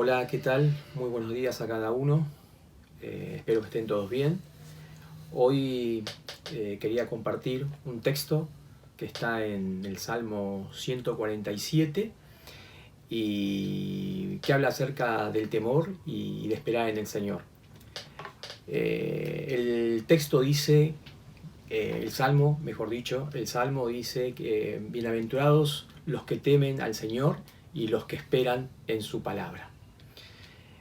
Hola, ¿qué tal? Muy buenos días a cada uno. Espero que estén todos bien. Hoy quería compartir un texto que está en el Salmo 147 y que habla acerca del temor y de esperar en el Señor. El texto dice, el Salmo dice que bienaventurados los que temen al Señor y los que esperan en su palabra.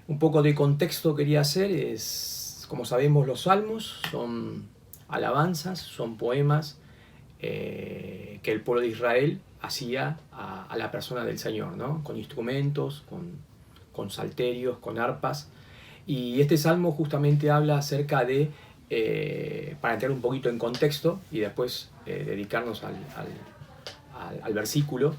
Un poco de contexto quería hacer, como sabemos, los salmos son alabanzas, son poemas que el pueblo de Israel hacía a la persona del Señor, ¿no? Con instrumentos, con salterios, con arpas. Y este salmo justamente habla acerca de, para entrar un poquito en contexto y después dedicarnos al versículo,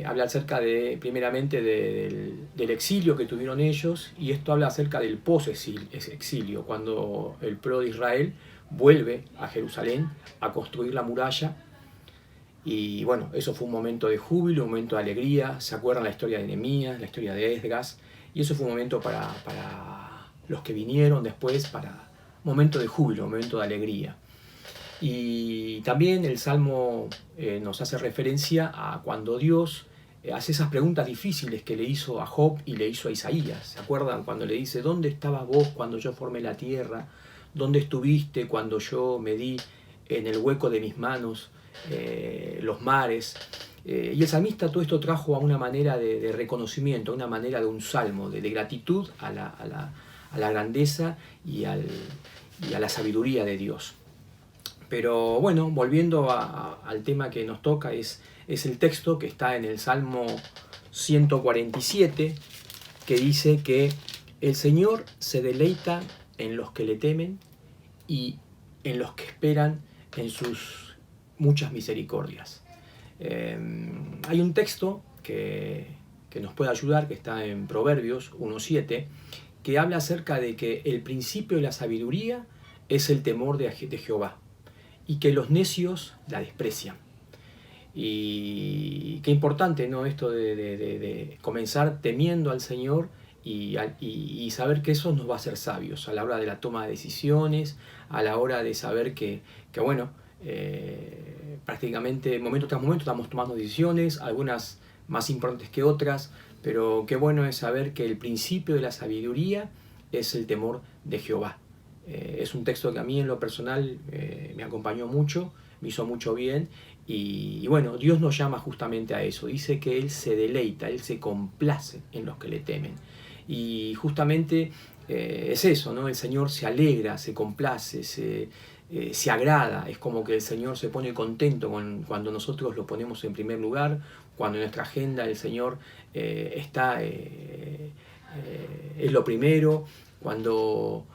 habla acerca de, primeramente, del exilio que tuvieron ellos, y esto habla acerca del post-exilio, cuando el pueblo de Israel vuelve a Jerusalén a construir la muralla. Y bueno, eso fue un momento de júbilo, un momento de alegría. Se acuerdan la historia de Nehemías, la historia de Esdras, y eso fue un momento para los que vinieron después, para un momento de júbilo, un momento de alegría. Y también el Salmo nos hace referencia a cuando Dios hace esas preguntas difíciles que le hizo a Job y le hizo a Isaías. ¿Se acuerdan cuando le dice, ¿dónde estabas vos cuando yo formé la tierra? ¿Dónde estuviste cuando yo medí en el hueco de mis manos los mares? Y el salmista todo esto trajo a una manera de reconocimiento, a una manera de un salmo, de gratitud a la grandeza y a la sabiduría de Dios. Pero bueno, volviendo al tema que nos toca, es el texto que está en el Salmo 147, que dice que el Señor se deleita en los que le temen y en los que esperan en sus muchas misericordias. Hay un texto que nos puede ayudar, que está en Proverbios 1.7, que habla acerca de que el principio de la sabiduría es el temor de Jehová, y que los necios la desprecian. Y qué importante, ¿no? Esto de comenzar temiendo al Señor y saber que eso nos va a hacer sabios a la hora de la toma de decisiones, a la hora de saber que bueno, prácticamente momento tras momento estamos tomando decisiones, algunas más importantes que otras, pero qué bueno es saber que el principio de la sabiduría es el temor de Jehová. Es un texto que a mí en lo personal me acompañó mucho, me hizo mucho bien, y bueno, Dios nos llama justamente a eso. Dice que Él se deleita, Él se complace en los que le temen, y justamente es eso, ¿no? El Señor se alegra, se complace, se agrada. Es como que el Señor se pone contento cuando nosotros lo ponemos en primer lugar, cuando en nuestra agenda el Señor está, es lo primero, cuando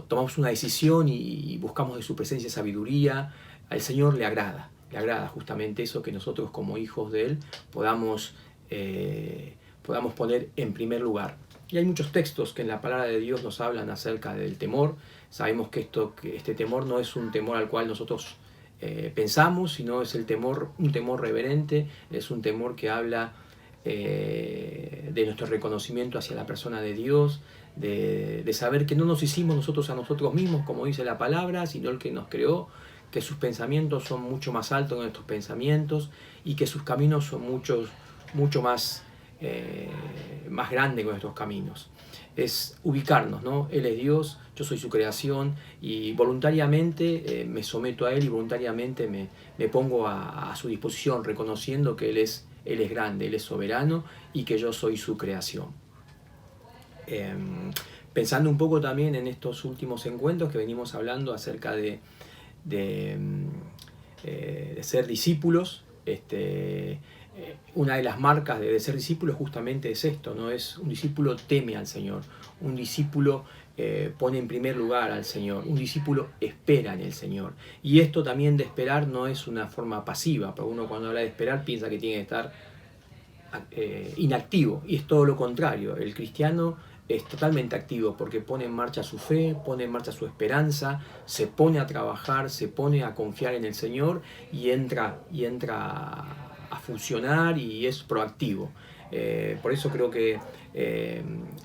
tomamos una decisión y buscamos de su presencia sabiduría. Al Señor le agrada justamente eso, que nosotros como hijos de Él podamos poner en primer lugar. Y hay muchos textos que en la palabra de Dios nos hablan acerca del temor. Sabemos que este temor no es un temor al cual nosotros pensamos, sino es un temor reverente, es un temor que habla de nuestro reconocimiento hacia la persona de Dios, de saber que no nos hicimos nosotros a nosotros mismos, como dice la palabra, sino el que nos creó, que sus pensamientos son mucho más altos que nuestros pensamientos y que sus caminos son mucho más grandes que nuestros caminos. Es ubicarnos, ¿no? Él es Dios, yo soy su creación, y voluntariamente me someto a Él, y voluntariamente me pongo a su disposición, reconociendo que Él es grande, Él es soberano, y que yo soy su creación. Pensando un poco también en estos últimos encuentros que venimos hablando acerca de ser discípulos, una de las marcas de ser discípulo justamente es esto, ¿no? Es un discípulo teme al Señor, un discípulo pone en primer lugar al Señor, un discípulo espera en el Señor. Y esto también de esperar no es una forma pasiva, porque uno cuando habla de esperar piensa que tiene que estar inactivo, y es todo lo contrario. El cristiano es totalmente activo porque pone en marcha su fe, pone en marcha su esperanza, se pone a trabajar, se pone a confiar en el Señor, y entra a funcionar, y es proactivo. Por eso creo que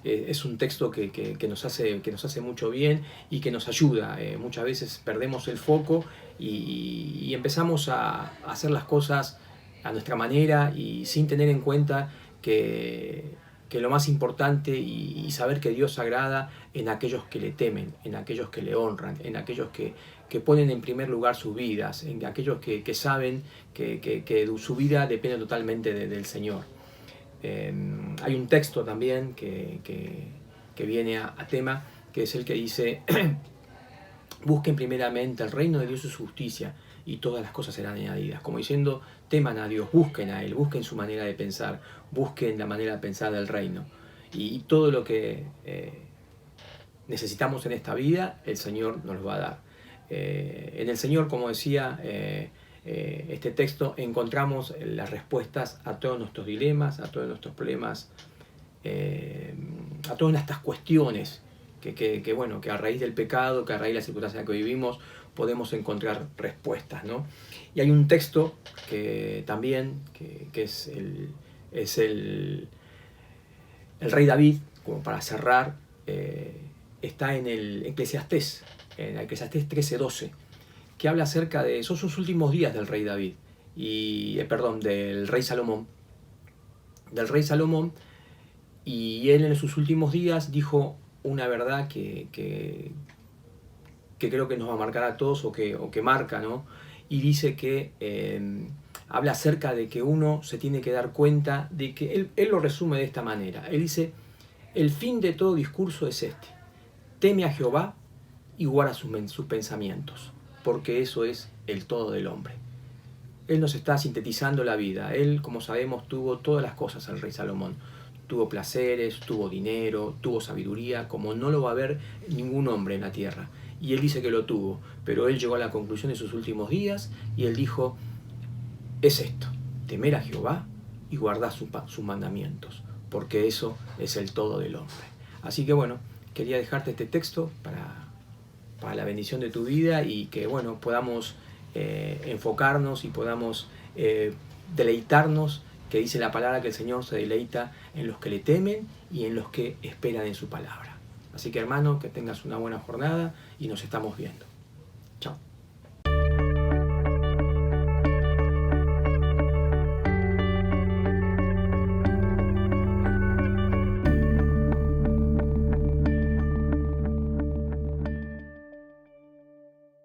es un texto que nos hace mucho bien y que nos ayuda. Muchas veces perdemos el foco y empezamos a hacer las cosas a nuestra manera y sin tener en cuenta que lo más importante y saber que Dios agrada en aquellos que le temen, en aquellos que le honran, en aquellos que ponen en primer lugar sus vidas, en aquellos que saben que su vida depende totalmente del Señor. Hay un texto también que viene a tema, que es el que dice: busquen primeramente el reino de Dios y su justicia, y todas las cosas serán añadidas. Como diciendo, teman a Dios, busquen a Él, busquen su manera de pensar, busquen la manera de pensar del reino. Y todo lo que necesitamos en esta vida, el Señor nos lo va a dar. En el Señor, como decía este texto, encontramos las respuestas a todos nuestros dilemas, a todos nuestros problemas, a todas estas cuestiones que a raíz del pecado, que a raíz de la circunstancia en la que vivimos, podemos encontrar respuestas, ¿no? Y hay un texto que también, que es el rey David, como para cerrar, está en el Eclesiastés, en el Eclesiastés 13:12, que habla acerca de esos últimos días del rey David, del rey Salomón. Y él en sus últimos días dijo una verdad que creo que nos va a marcar a todos, o que marca, ¿no? Y dice que habla acerca de que uno se tiene que dar cuenta de que él lo resume de esta manera. Él dice: el fin de todo discurso es este: teme a Jehová y guarda sus pensamientos, porque eso es el todo del hombre. Él nos está sintetizando la vida. Él, como sabemos, tuvo todas las cosas, el rey Salomón. Tuvo placeres, tuvo dinero, tuvo sabiduría, como no lo va a haber ningún hombre en la tierra. Y él dice que lo tuvo, pero él llegó a la conclusión de sus últimos días y él dijo: es esto, temer a Jehová y guardar sus mandamientos, porque eso es el todo del hombre. Así que bueno, quería dejarte este texto para la bendición de tu vida, y que bueno, podamos enfocarnos y podamos deleitarnos, que dice la palabra que el Señor se deleita en los que le temen y en los que esperan en su palabra. Así que hermano, que tengas una buena jornada y nos estamos viendo. Chao.